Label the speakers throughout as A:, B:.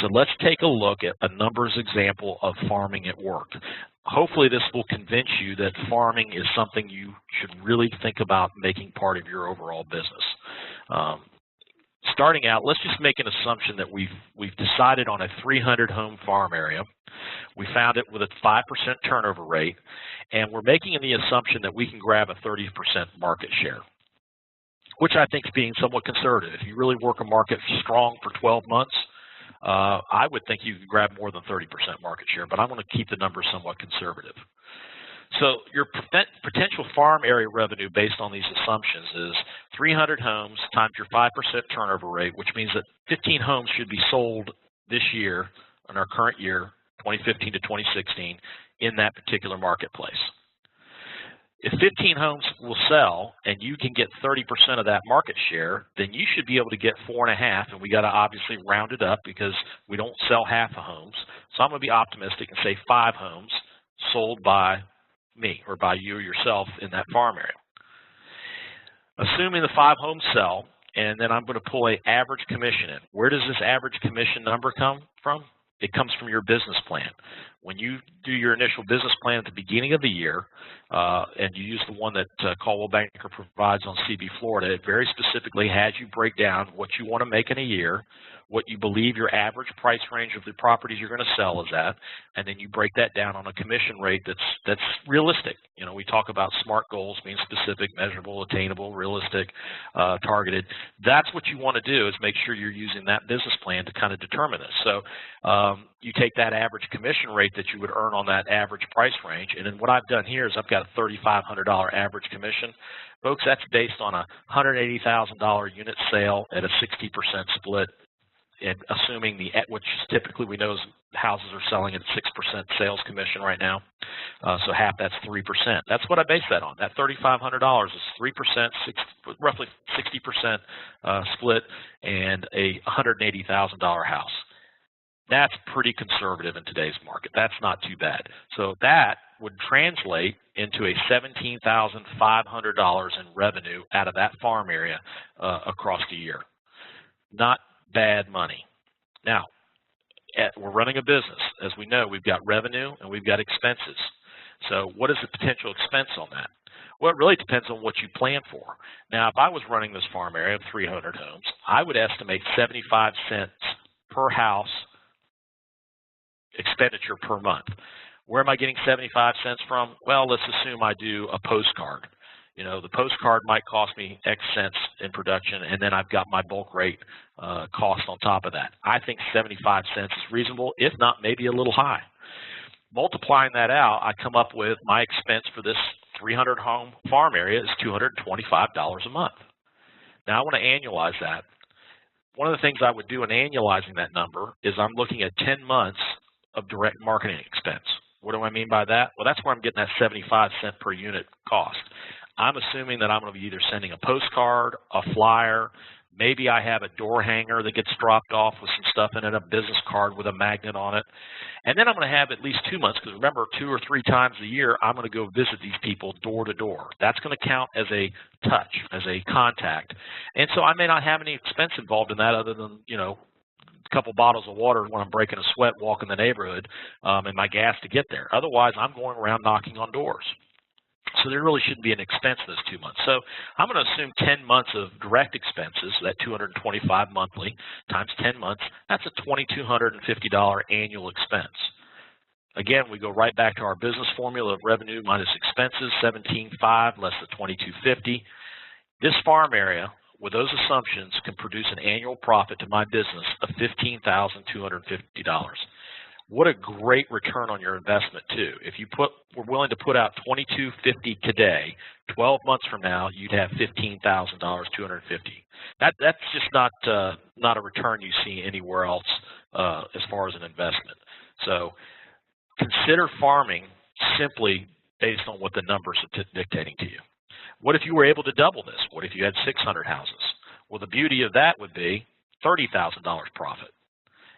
A: So let's take a look at a numbers example of farming at work. Hopefully this will convince you that farming is something you should really think about making part of your overall business. Starting out, let's just make an assumption that we've decided on a 300 home farm area. We found it with a 5% turnover rate, and we're making the assumption that we can grab a 30% market share, which I think is being somewhat conservative. If you really work a market strong for 12 months, I would think you can grab more than 30% market share, but I'm going to keep the numbers somewhat conservative. So your potential farm area revenue based on these assumptions is 300 homes times your 5% turnover rate, which means that 15 homes should be sold this year, in our current year, 2015 to 2016, in that particular marketplace. If 15 homes will sell and you can get 30% of that market share, then you should be able to get 4.5, and we got to obviously round it up because we don't sell half the homes. So I'm going to be optimistic and say 5 homes sold by me or by you or yourself in that farm area. Assuming the 5 homes sell, and then I'm going to pull an average commission in. Where does this average commission number come from? It comes from your business plan. When you do your initial business plan at the beginning of the year, and you use the one that Coldwell Banker provides on CB Florida, it very specifically has you break down what you want to make in a year, what you believe your average price range of the properties you're going to sell is at, and then you break that down on a commission rate that's realistic. You know, we talk about SMART goals being specific, measurable, attainable, realistic, targeted. That's what you want to do, is make sure you're using that business plan to kind of determine this. So you take that average commission rate that you would earn on that average price range, and then what I've done here is I've got a $3,500 average commission. Folks, that's based on a $180,000 unit sale at a 60% split, and assuming which typically we know is houses are selling at 6% sales commission right now. So half, that's 3%. That's what I base that on. That $3,500 is 3%, roughly 60% split, and a $180,000 house. That's pretty conservative in today's market. That's not too bad. So that would translate into a $17,500 in revenue out of that farm area across the year. Not bad money. Now, we're running a business. As we know, we've got revenue and we've got expenses. So what is the potential expense on that? Well, it really depends on what you plan for. Now, if I was running this farm area of 300 homes, I would estimate 75 cents per house expenditure per month. Where am I getting 75 cents from? Well, let's assume I do a postcard. You know, the postcard might cost me X cents in production, and then I've got my bulk rate cost on top of that. I think 75 cents is reasonable, if not maybe a little high. Multiplying that out, I come up with my expense for this 300 home farm area is $225 a month. Now I want to annualize that. One of the things I would do in annualizing that number is I'm looking at 10 months of direct marketing expense. What do I mean by that? Well, that's where I'm getting that 75 cent per unit cost. I'm assuming that I'm going to be either sending a postcard, a flyer, maybe I have a door hanger that gets dropped off with some stuff in it, a business card with a magnet on it. And then I'm going to have at least 2 months, because remember, 2 or 3 times a year, I'm going to go visit these people door to door. That's going to count as a touch, as a contact. And so I may not have any expense involved in that other than, you know, a couple bottles of water when I'm breaking a sweat walking the neighborhood, and my gas to get there. Otherwise, I'm going around knocking on doors. So there really shouldn't be an expense those 2 months. So I'm going to assume 10 months of direct expenses, that $225 monthly times 10 months, that's a $2,250 annual expense. Again, we go right back to our business formula of revenue minus expenses, $17,500 less the $2,250. This farm area, with those assumptions, can produce an annual profit to my business of $15,250. What a great return on your investment, too. If you were willing to put out $2,250 today, 12 months from now, you'd have $15,000, $250. That's just not a return you see anywhere else as far as an investment. So consider farming simply based on what the numbers are dictating to you. What if you were able to double this? What if you had 600 houses? Well, the beauty of that would be $30,000 profit.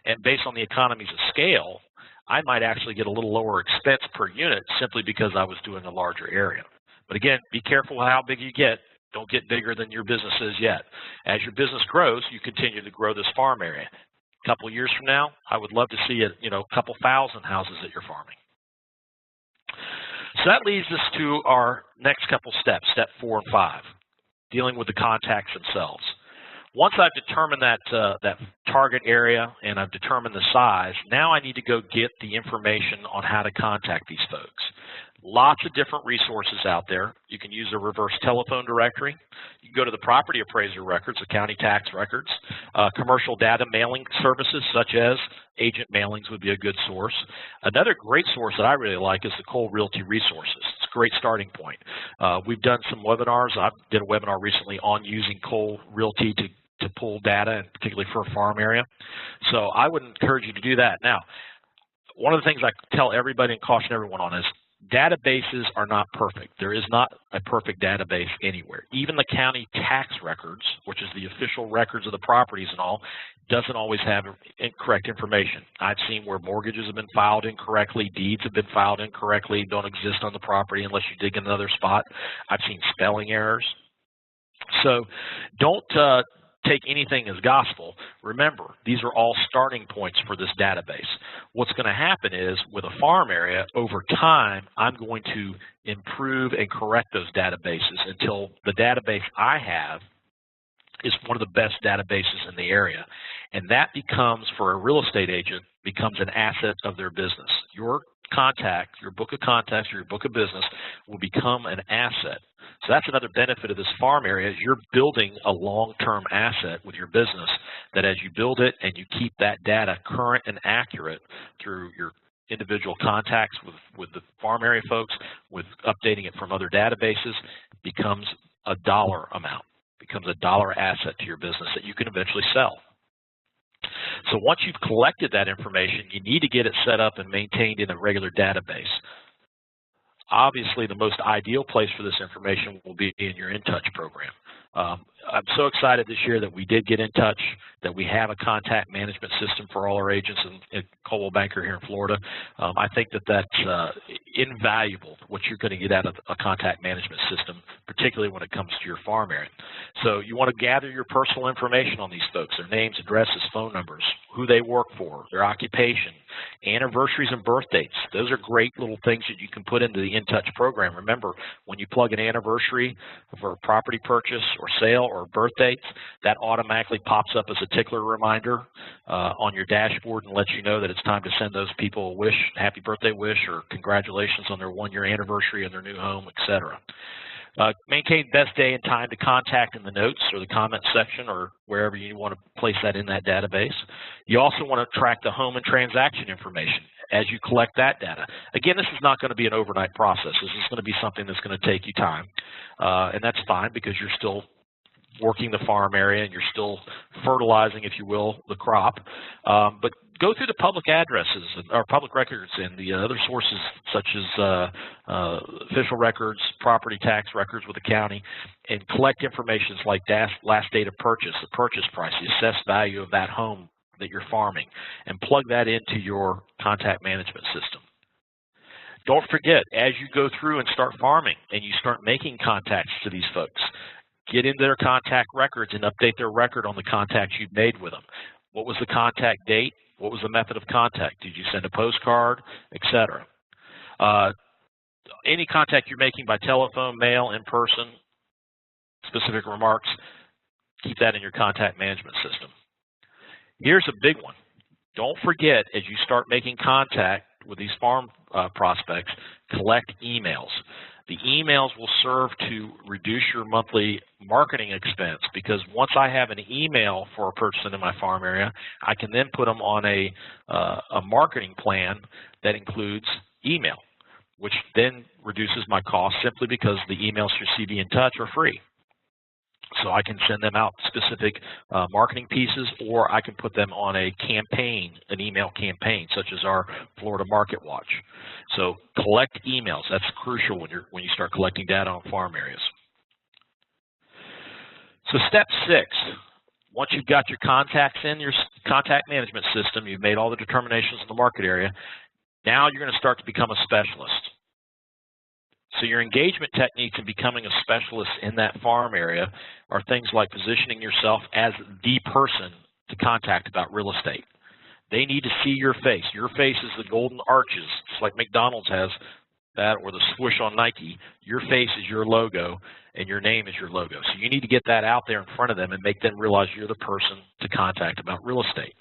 A: And based on the economies of scale, I might actually get a little lower expense per unit simply because I was doing a larger area. But again, be careful how big you get. Don't get bigger than your business is yet. As your business grows, you continue to grow this farm area. A couple of years from now, I would love to see a couple thousand houses that you're farming. So that leads us to our next couple steps, step 4 and 5, dealing with the contacts themselves. Once I've determined that target area and I've determined the size, now I need to go get the information on how to contact these folks. Lots of different resources out there. You can use a reverse telephone directory. You can go to the property appraiser records, the county tax records. Commercial data mailing services such as agent mailings would be a good source. Another great source that I really like is the Cole Realty Resources. It's a great starting point. We've done some webinars. I did a webinar recently on using Cole Realty to pull data, and particularly for a farm area. So I would encourage you to do that. Now, one of the things I tell everybody and caution everyone on is databases are not perfect. There is not a perfect database anywhere. Even the county tax records, which is the official records of the properties and all, doesn't always have incorrect information. I've seen where mortgages have been filed incorrectly, deeds have been filed incorrectly, don't exist on the property unless you dig in another spot. I've seen spelling errors. So don't take anything as gospel. Remember, these are all starting points for this database. What's going to happen is, with a farm area, over time, I'm going to improve and correct those databases until the database I have is one of the best databases in the area. And that becomes, for a real estate agent, becomes an asset of their business. Your contact, your book of contacts, or your book of business will become an asset. So that's another benefit of this farm area, is you're building a long-term asset with your business that as you build it and you keep that data current and accurate through your individual contacts with the farm area folks, with updating it from other databases, becomes a dollar amount, becomes a dollar asset to your business that you can eventually sell. So once you've collected that information, you need to get it set up and maintained in a regular database. Obviously, the most ideal place for this information will be in your InTouch program. I'm so excited this year that we did get InTouch, that we have a contact management system for all our agents in Coldwell Banker here in Florida. I think that that's invaluable, what you're going to get out of a contact management system, particularly when it comes to your farm area. So you want to gather your personal information on these folks, their names, addresses, phone numbers, who they work for, their occupation, anniversaries and birth dates. Those are great little things that you can put into the InTouch program. Remember, when you plug an anniversary for a property purchase or sale or birth dates, that automatically pops up as a tickler reminder on your dashboard and lets you know that it's time to send those people a wish, happy birthday wish, or congratulations on their 1-year anniversary in their new home, etc. Maintain best day and time to contact in the notes or the comment section or wherever you want to place that in that database. You also want to track the home and transaction information as you collect that data. Again, this is not going to be an overnight process. This is going to be something that's going to take you time, and that's fine because you're still working the farm area and you're still fertilizing, if you will, the crop. But go through the public addresses or public records and the other sources such as official records, property tax records with the county, and collect information like last date of purchase, the purchase price, the assessed value of that home that you're farming, and plug that into your contact management system. Don't forget, as you go through and start farming and you start making contacts to these folks, get into their contact records and update their record on the contacts you've made with them. What was the contact date? What was the method of contact? Did you send a postcard, etc.? Any contact you're making by telephone, mail, in person, specific remarks, keep that in your contact management system. Here's a big one. Don't forget, as you start making contact with these farm prospects, collect emails. The emails will serve to reduce your monthly marketing expense, because once I have an email for a person in my farm area, I can then put them on a marketing plan that includes email, which then reduces my cost simply because the emails through CB InTouch are free. So I can send them out specific marketing pieces, or I can put them on a campaign, an email campaign, such as our Florida Market Watch. So collect emails. That's crucial when you start collecting data on farm areas. So step 6, once you've got your contacts in your contact management system, you've made all the determinations in the market area, now you're going to start to become a specialist. So your engagement techniques in becoming a specialist in that farm area are things like positioning yourself as the person to contact about real estate. They need to see your face. Your face is the golden arches, just like McDonald's has that, or the swoosh on Nike. Your face is your logo, and your name is your logo. So you need to get that out there in front of them and make them realize you're the person to contact about real estate.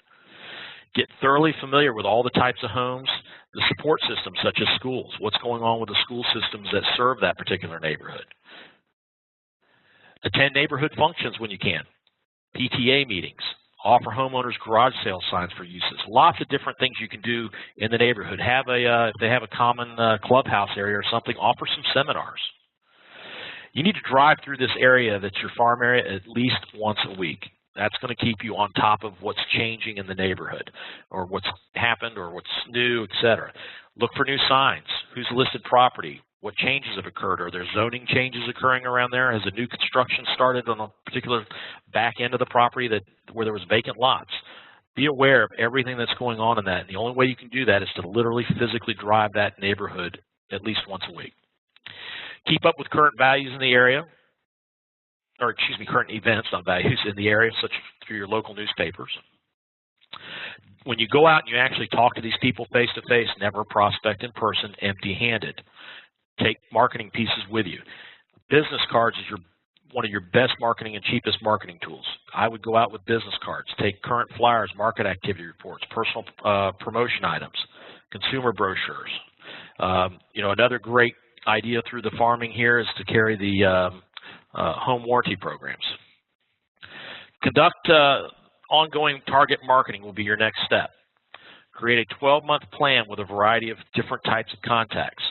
A: Get thoroughly familiar with all the types of homes, the support systems such as schools. What's going on with the school systems that serve that particular neighborhood? Attend neighborhood functions when you can. PTA meetings. Offer homeowners garage sale signs for uses. Lots of different things you can do in the neighborhood. If they have a common clubhouse area or something, offer some seminars. You need to drive through this area that's your farm area at least once a week. That's going to keep you on top of what's changing in the neighborhood, or what's happened, or what's new, etc. Look for new signs. Who's listed property? What changes have occurred? Are there zoning changes occurring around there? Has a new construction started on a particular back end of the property where there was vacant lots? Be aware of everything that's going on in that. And the only way you can do that is to literally physically drive that neighborhood at least once a week. Keep up with current values in the area, or excuse me, current events, not values, in the area, such as through your local newspapers. When you go out and you actually talk to these people face to face, never prospect in person empty-handed. Take marketing pieces with you. Business cards is one of your best marketing and cheapest marketing tools. I would go out with business cards. Take current flyers, market activity reports, personal promotion items, consumer brochures. Another great idea through the farming here is to carry the home warranty programs. Conduct ongoing target marketing will be your next step. Create a 12-month plan with a variety of different types of contacts.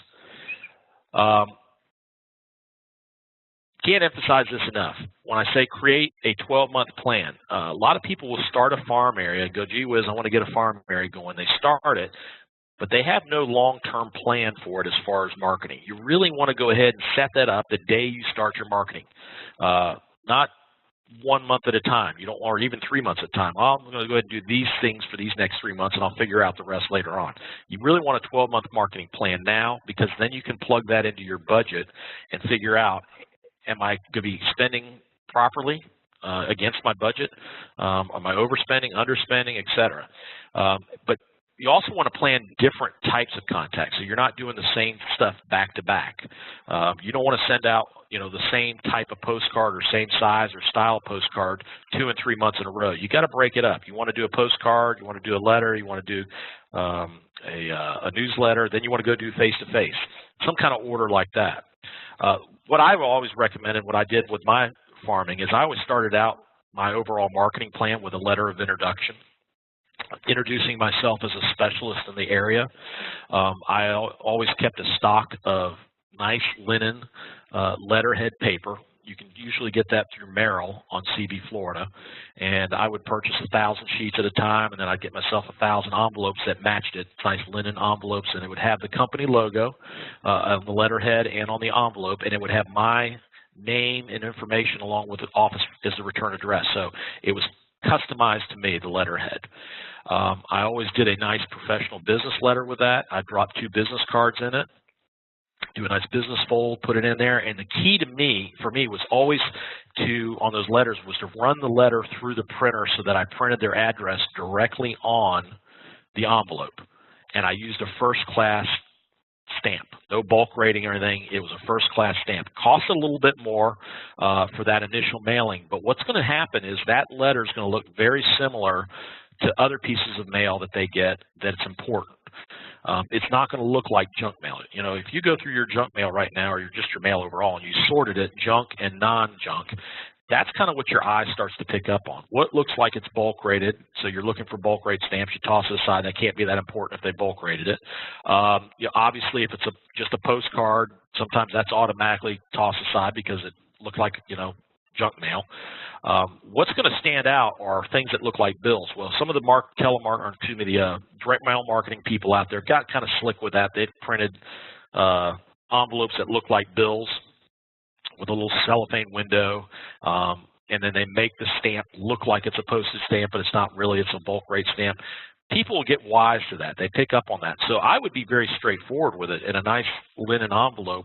A: Can't emphasize this enough. When I say create a 12-month plan, a lot of people will start a farm area and go, gee whiz, I want to get a farm area going. They start it, but they have no long-term plan for it as far as marketing. You really want to go ahead and set that up the day you start your marketing, not 1 month at a time. You don't, or even 3 months at a time. I'm going to go ahead and do these things for these next 3 months, and I'll figure out the rest later on. You really want a 12-month marketing plan now, because then you can plug that into your budget and figure out, am I going to be spending properly against my budget? Am I overspending, underspending, etc.? But you also want to plan different types of contacts, so you're not doing the same stuff back to back. You don't want to send out, the same type of postcard or same size or style postcard 2 and 3 months in a row. You got to break it up. You want to do a postcard, you want to do a letter, you want to do a newsletter, then you want to go do face-to-face, some kind of order like that. What I've always recommended, what I did with my farming, is I always started out my overall marketing plan with a letter of introduction, introducing myself as a specialist in the area. I always kept a stock of nice linen letterhead paper. You can usually get that through Merrill on CB Florida, and I would purchase 1,000 sheets at a time, and then I'd get myself 1,000 envelopes that matched it, nice linen envelopes, and it would have the company logo on the letterhead and on the envelope, and it would have my name and information along with the office as the return address. So it was customized to me, the letterhead. I always did a nice professional business letter with that. I dropped 2 business cards in it, do a nice business fold, put it in there, and the key for me was always on those letters was to run the letter through the printer so that I printed their address directly on the envelope, and I used a first-class stamp. No bulk rating or anything. It was a first-class stamp. Cost a little bit more for that initial mailing, but what's going to happen is that letter is going to look very similar to other pieces of mail that they get that's important. It's not going to look like junk mail. If you go through your junk mail right now, or just your mail overall, and you sorted it junk and non-junk, that's kind of what your eye starts to pick up on. What looks like it's bulk rated, so you're looking for bulk rate stamps, you toss it aside. That can't be that important if they bulk rated it. Obviously, if it's just a postcard, sometimes that's automatically tossed aside because it looked like, junk mail. What's going to stand out are things that look like bills. Well, some of the the direct mail marketing people out there got kind of slick with that. They've printed envelopes that look like bills with a little cellophane window, and then they make the stamp look like it's a postage stamp, but it's not really. It's a bulk rate stamp. People will get wise to that. They pick up on that. So I would be very straightforward with it in a nice linen envelope,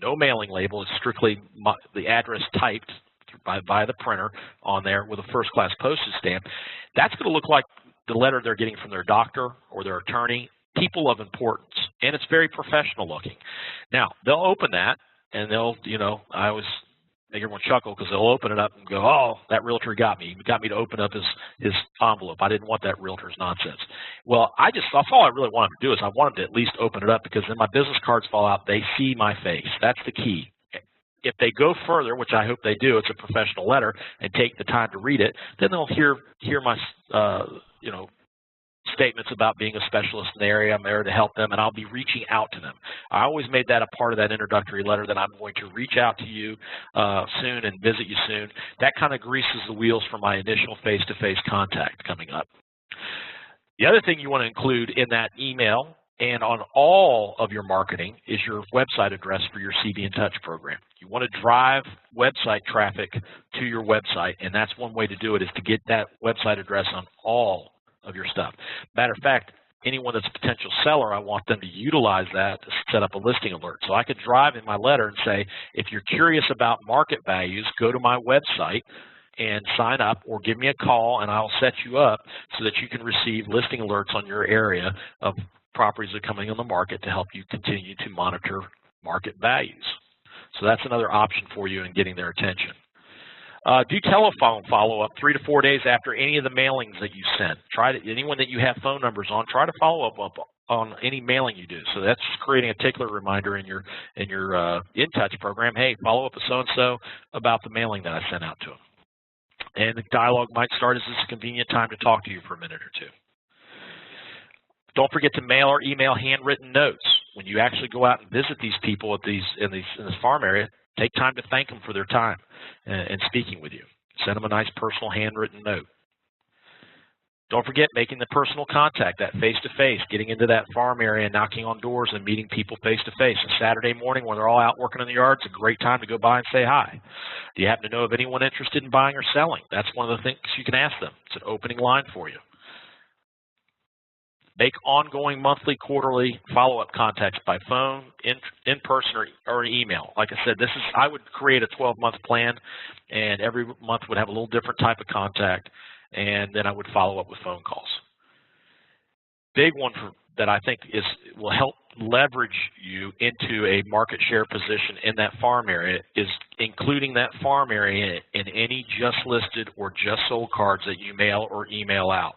A: no mailing label. It's strictly the address typed by the printer on there with a first-class postage stamp. That's going to look like the letter they're getting from their doctor or their attorney, people of importance, and it's very professional looking. Now, they'll open that, and they'll, I always make everyone chuckle because they'll open it up and go, oh, that realtor got me. He got me to open up his envelope. I didn't want that realtor's nonsense. Well, that's all I really want them to do is I want them to at least open it up, because then my business cards fall out. They see my face. That's the key. If they go further, which I hope they do, it's a professional letter, and take the time to read it, then they'll hear my, statements about being a specialist in the area. I'm there to help them, and I'll be reaching out to them. I always made that a part of that introductory letter, that I'm going to reach out to you soon and visit you soon. That kind of greases the wheels for my initial face-to-face contact coming up. The other thing you want to include in that email and on all of your marketing is your website address for your CB in Touch program. You want to drive website traffic to your website, and that's one way to do it, is to get that website address on all of your stuff. Matter of fact, anyone that's a potential seller, I want them to utilize that to set up a listing alert. So I could drive in my letter and say, if you're curious about market values, go to my website and sign up, or give me a call and I'll set you up so that you can receive listing alerts on your area of properties that are coming on the market to help you continue to monitor market values. So that's another option for you in getting their attention. Do telephone follow-up 3 to 4 days after any of the mailings that you sent. Anyone that you have phone numbers on, try to follow up on any mailing you do. So that's creating a tickler reminder in your In Touch program. Hey, follow up with so-and-so about the mailing that I sent out to them. And the dialogue might start as this a convenient time to talk to you for a minute or two. Don't forget to mail or email handwritten notes. When you actually go out and visit these people in this farm area, take time to thank them for their time and speaking with you. Send them a nice personal handwritten note. Don't forget making the personal contact, that face-to-face, getting into that farm area and knocking on doors and meeting people face-to-face. A Saturday morning when they're all out working in the yard, it's a great time to go by and say hi. Do you happen to know of anyone interested in buying or selling? That's one of the things you can ask them. It's an opening line for you. Make ongoing monthly, quarterly follow-up contacts by phone, in person, or email. Like I said, I would create a 12-month plan, and every month would have a little different type of contact, and then I would follow up with phone calls. Big one that I think will help leverage you into a market share position in that farm area is including that farm area in any just listed or just sold cards that you mail or email out.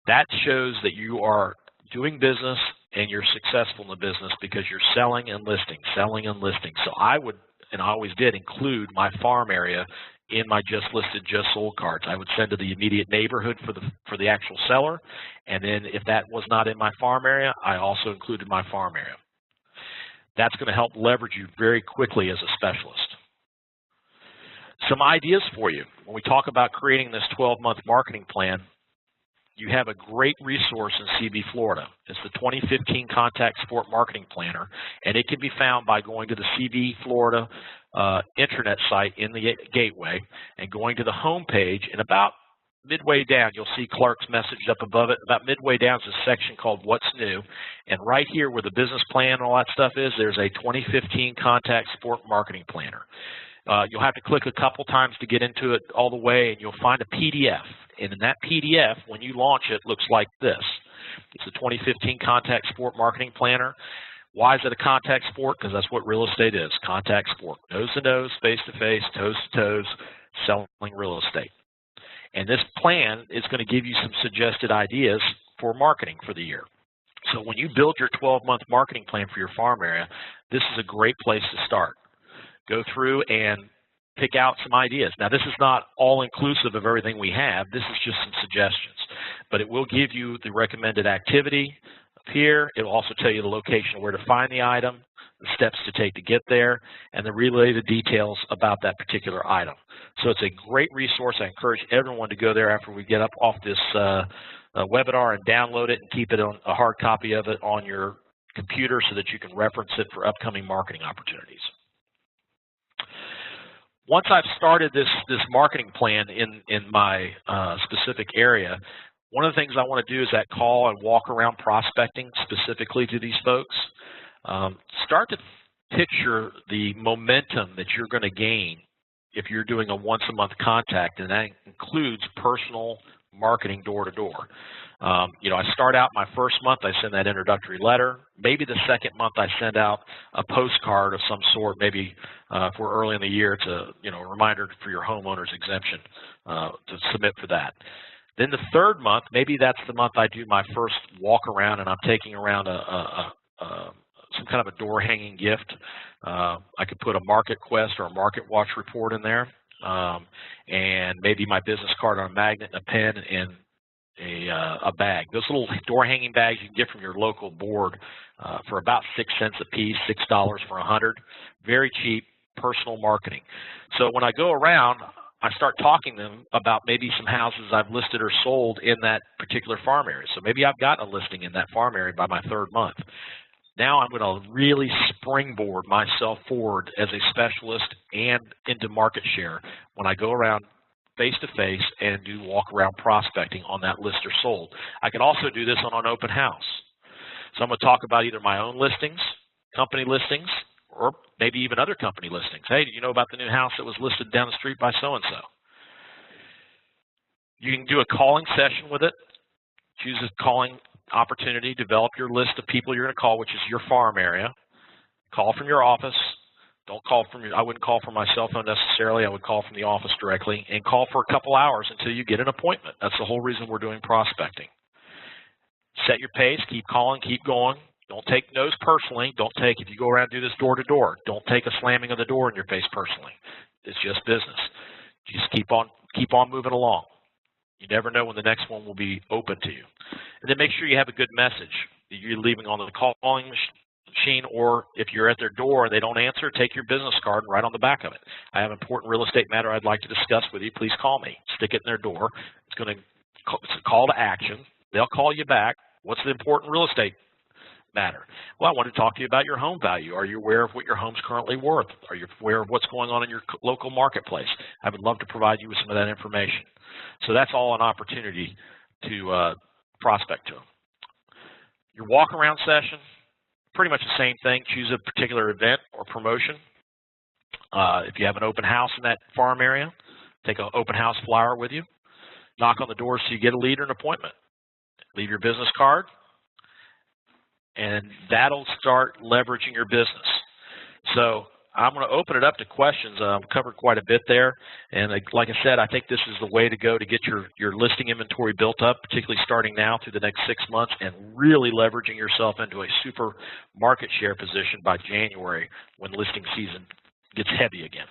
A: That shows that you are doing business and you're successful in the business because you're selling and listing, selling and listing. So I would, and I always did, include my farm area in my just listed, just sold cards. I would send to the immediate neighborhood for the actual seller, and then if that was not in my farm area, I also included my farm area. That's going to help leverage you very quickly as a specialist. Some ideas for you. When we talk about creating this 12-month marketing plan, you have a great resource in CB Florida. It's the 2015 Contact Sport Marketing Planner, and it can be found by going to the CB Florida intranet site in the gateway and going to the home page, and about midway down, you'll see Clark's message up above it. About midway down is a section called What's New, and right here where the business plan and all that stuff is, there's a 2015 Contact Sport Marketing Planner. You'll have to click a couple times to get into it all the way, and you'll find a PDF. And in that PDF, when you launch it, looks like this. It's the 2015 Contact Sport Marketing Planner. Why is it a contact sport? Because that's what real estate is, contact sport. Nose to nose, face to face, toes to toes, selling real estate. And this plan is going to give you some suggested ideas for marketing for the year. So when you build your 12-month marketing plan for your farm area, this is a great place to start. Go through and pick out some ideas. Now, this is not all-inclusive of everything we have. This is just some suggestions. But it will give you the recommended activity up here. It will also tell you the location where to find the item, the steps to take to get there, and the related details about that particular item. So it's a great resource. I encourage everyone to go there after we get up off this webinar and download it and keep it on a hard copy of it on your computer so that you can reference it for upcoming marketing opportunities. Once I've started this marketing plan in my specific area, one of the things I want to do is that call and walk around prospecting specifically to these folks. Start to picture the momentum that you're going to gain if you're doing a once-a-month contact, and that includes personal marketing door-to-door. You know, I start out my first month, I send that introductory letter. Maybe the second month I send out a postcard of some sort. Maybe if we're early in the year, it's a reminder for your homeowner's exemption to submit for that. Then the third month, maybe that's the month I do my first walk around, and I'm taking around some kind of a door hanging gift. I could put a Market Quest or a Market Watch report in there, and maybe my business card on a magnet and a pen and a bag. Those little door hanging bags you can get from your local board for about 6 cents a piece, $6 for 100. Very cheap personal marketing. So when I go around, I start talking to them about maybe some houses I've listed or sold in that particular farm area. So maybe I've got a listing in that farm area by my third month. Now I'm going to really springboard myself forward as a specialist and into market share when I go around face-to-face and do walk-around prospecting on that list or sold. I can also do this on an open house. So I'm going to talk about either my own listings, company listings, or maybe even other company listings. Hey, did you know about the new house that was listed down the street by so-and-so? You can do a calling session with it. Choose a calling opportunity, develop your list of people you're going to call, which is your farm area. Call from your office. Don't call from I wouldn't call from my cell phone necessarily. I would call from the office directly and call for a couple hours until you get an appointment. That's the whole reason we're doing prospecting. Set your pace, keep calling, keep going. Don't take no's personally. If you go around and do this door to door, don't take a slamming of the door in your face personally. It's just business. Just keep on moving along. You never know when the next one will be open to you. And then make sure you have a good message that you're leaving on the calling machine, or if you're at their door and they don't answer, take your business card and write on the back of it. I have an important real estate matter I'd like to discuss with you. Please call me. Stick it in their door. It's a call to action. They'll call you back. What's the important real estate matter? Well, I want to talk to you about your home value. Are you aware of what your home's currently worth? Are you aware of what's going on in your local marketplace? I would love to provide you with some of that information. So that's all an opportunity to prospect to them. Your walk-around session, pretty much the same thing. Choose a particular event or promotion. If you have an open house in that farm area, take an open house flyer with you. Knock on the door so you get a lead or an appointment. Leave your business card, and that'll start leveraging your business. So I'm going to open it up to questions. I've covered quite a bit there, and like I said, I think this is the way to go to get your listing inventory built up, particularly starting now through the next 6 months, and really leveraging yourself into a super market share position by January when listing season gets heavy again.